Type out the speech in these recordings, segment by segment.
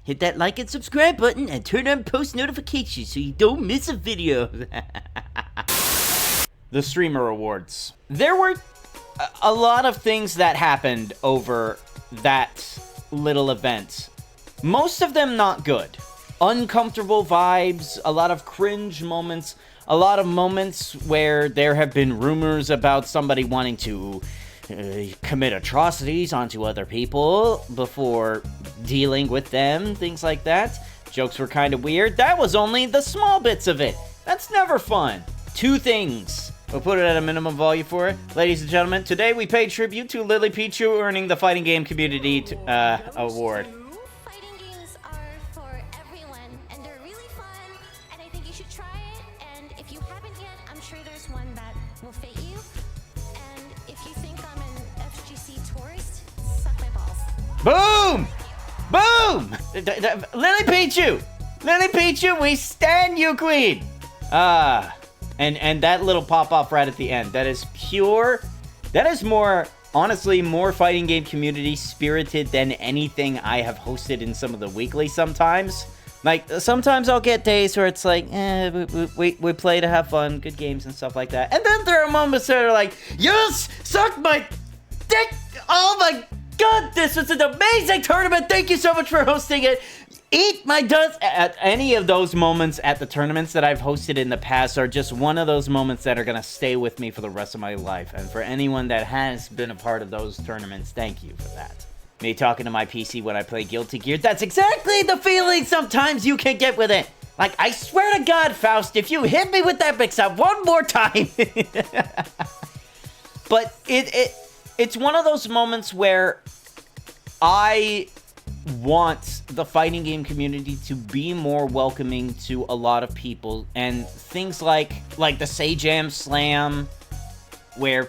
hit that like and subscribe button and turn on post notifications so you don't miss a video. The Streamer Awards. There were a lot of things that happened over that little event. Most of them not good. Uncomfortable vibes, a lot of cringe moments, a lot of moments where there have been rumors about somebody wanting to commit atrocities onto other people before dealing with them, things like that. Jokes were kind of weird. That was only the small bits of it. That's never fun. Two things. We'll put it at a minimum value for it. Ladies and gentlemen, today we pay tribute to Lily Pichu earning the Fighting Game Community Award. Fighting games are for everyone, and they're really fun, and I think you should try it, and if you haven't yet, I'm sure there's one that will fit you, and if you think I'm an FGC tourist, suck my balls. Boom! Boom! Lily Pichu! Lily Pichu, we stand you, queen! And that little pop-off right at the end, that is pure, that is more, honestly, more fighting game community spirited than anything I have hosted in some of the weeklies sometimes. Like, sometimes I'll get days where it's like, we play to have fun, good games and stuff like that. And then there are moments that are like, yes, suck my dick, oh my god, this was an amazing tournament, thank you so much for hosting it. Eat my dust. At any of those moments at the tournaments that I've hosted in the past are just one of those moments that are going to stay with me for the rest of my life. And for anyone that has been a part of those tournaments, thank you for that. Me talking to my PC when I play Guilty Gear, that's exactly the feeling sometimes you can get with it. Like, I swear to God, Faust, if you hit me with that mix-up one more time. But it's one of those moments where I want the fighting game community to be more welcoming to a lot of people, and things like the Say Jam Slam, where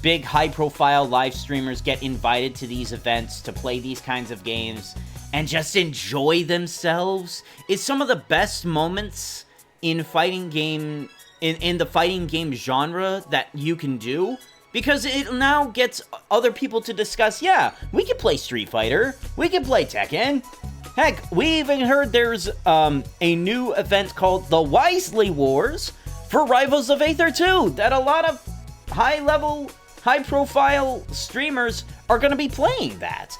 big high profile live streamers get invited to these events to play these kinds of games and just enjoy themselves, is some of the best moments in fighting game in the fighting game genre that you can do. Because it now gets other people to discuss, yeah, we can play Street Fighter, we can play Tekken. Heck, we even heard there's a new event called the Wisely Wars for Rivals of Aether 2 that a lot of high-level, high-profile streamers are going to be playing that.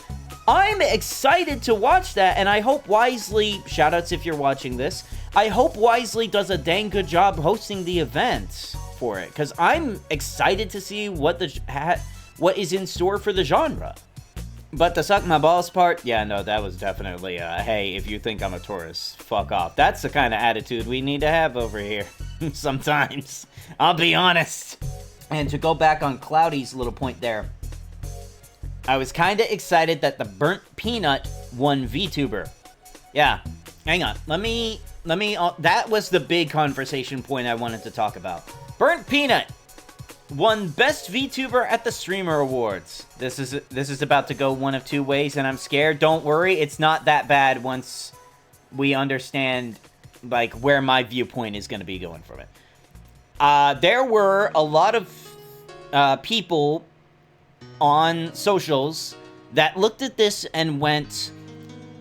I'm excited to watch that, and I hope Wisely, shoutouts if you're watching this, I hope Wisely does a dang good job hosting the event for it, because I'm excited to see what is in store for the genre. But the suck my balls part, yeah, no, that was definitely hey, if you think I'm a tourist, fuck off. That's the kind of attitude we need to have over here sometimes, I'll be honest. And to go back on Cloudy's little point there, I was kind of excited that the Burnt Peanut won VTuber. Yeah, hang on, let me that was the big conversation point I wanted to talk about. Burnt Peanut won Best VTuber at the Streamer Awards. This is about to go one of two ways, and I'm scared. Don't worry, it's not that bad once we understand, like, where my viewpoint is going to be going from it. There were a lot of people on socials that looked at this and went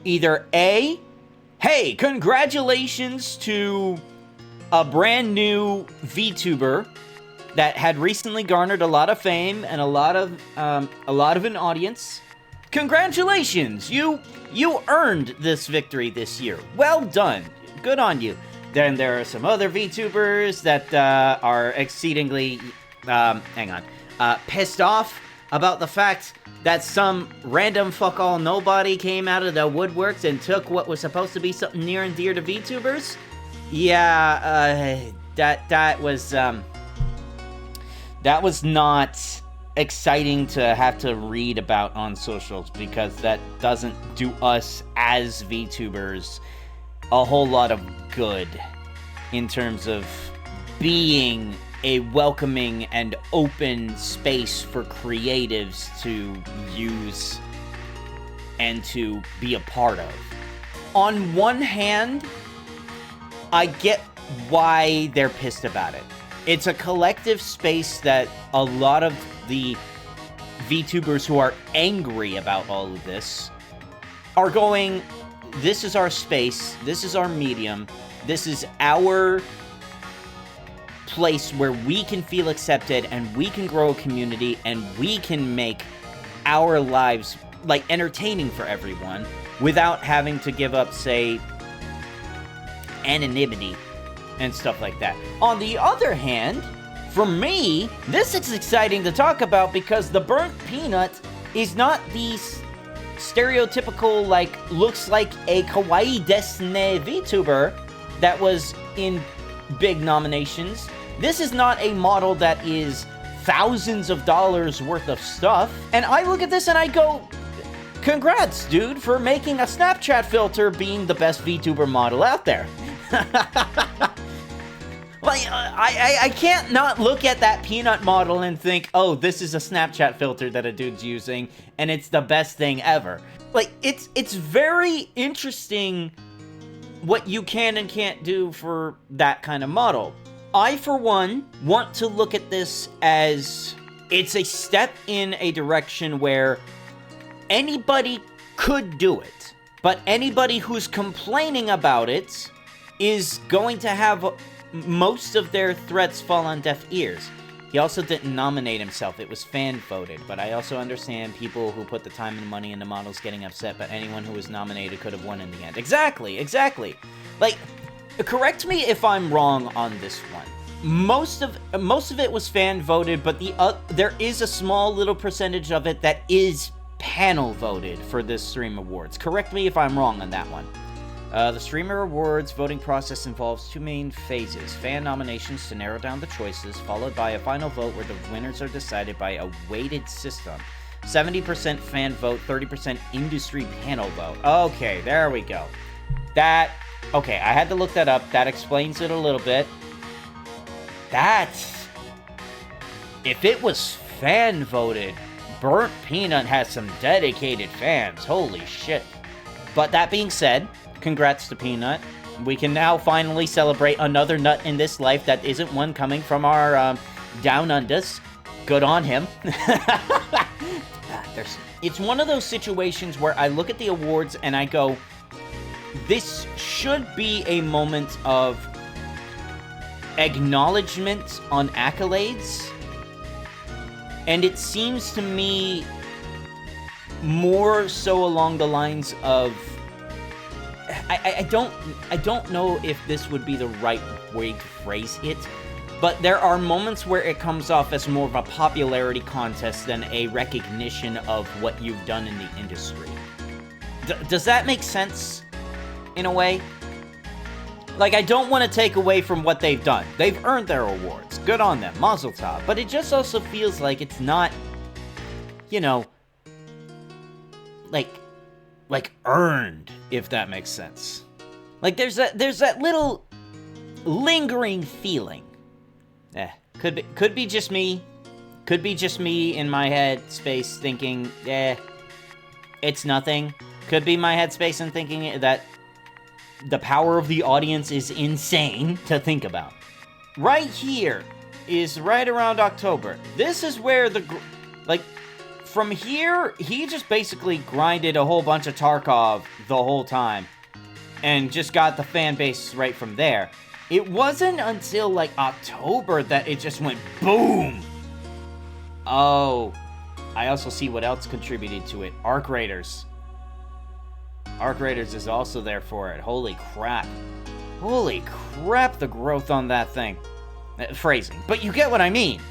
either A, hey, congratulations to a brand new VTuber that had recently garnered a lot of fame and a lot of an audience. Congratulations, you earned this victory this year. Well done, good on you. Then there are some other VTubers that are exceedingly, pissed off about the fact that some random fuck-all nobody came out of the woodworks and took what was supposed to be something near and dear to VTubers. Yeah, that was not exciting to have to read about on socials, because that doesn't do us as VTubers a whole lot of good in terms of being a welcoming and open space for creatives to use and to be a part of. On one hand, I get why they're pissed about it. It's a collective space that a lot of the VTubers who are angry about all of this are going, this is our space, this is our medium, this is our place where we can feel accepted and we can grow a community and we can make our lives, like, entertaining for everyone without having to give up, say, anonymity and stuff like that. On the other hand, for me, this is exciting to talk about because the burnt peanut is not the stereotypical, like, looks like a kawaii desune VTuber that was in big nominations. This is not a model that is thousands of dollars worth of stuff. And I look at this and I go, congrats, dude, for making a Snapchat filter being the best VTuber model out there. Like, I can't not look at that peanut model and think, oh, this is a Snapchat filter that a dude's using, and it's the best thing ever. Like, it's very interesting what you can and can't do for that kind of model. I, for one, want to look at this as it's a step in a direction where anybody could do it, but anybody who's complaining about it is going to have most of their threats fall on deaf ears. He also didn't nominate himself. It was fan-voted, but I also understand people who put the time and money into models getting upset, but anyone who was nominated could have won in the end. Exactly. Like, correct me if I'm wrong on this one. Most of it was fan-voted, but there is a small little percentage of it that is panel-voted for this Stream Awards. Correct me if I'm wrong on that one. The Streamer Awards voting process involves two main phases. Fan nominations to narrow down the choices, followed by a final vote where the winners are decided by a weighted system. 70% fan vote, 30% industry panel vote. Okay, there we go. Okay, I had to look that up. That explains it a little bit. If it was fan voted, Burnt Peanut has some dedicated fans. Holy shit. But that being said, congrats to Peanut. We can now finally celebrate another nut in this life that isn't one coming from our down unders. Good on him. It's one of those situations where I look at the awards and I go, this should be a moment of acknowledgement on accolades. And it seems to me more so along the lines of, I don't know if this would be the right way to phrase it, but there are moments where it comes off as more of a popularity contest than a recognition of what you've done in the industry. Does that make sense, in a way? Like, I don't want to take away from what they've done. They've earned their awards. Good on them. Mazel tov. But it just also feels like it's not, you know, like earned, if that makes sense. Like, there's that little lingering feeling. Could be just me. Could be just me in my head space thinking, it's nothing. Could be my headspace and thinking that the power of the audience is insane to think about. Right here is right around October. This is where from here, he just basically grinded a whole bunch of Tarkov the whole time and just got the fan base right from there. It wasn't until, like, October that it just went boom! Oh, I also see what else contributed to it. Arc Raiders. Arc Raiders is also there for it. Holy crap. Holy crap, the growth on that thing. Phrasing. But you get what I mean.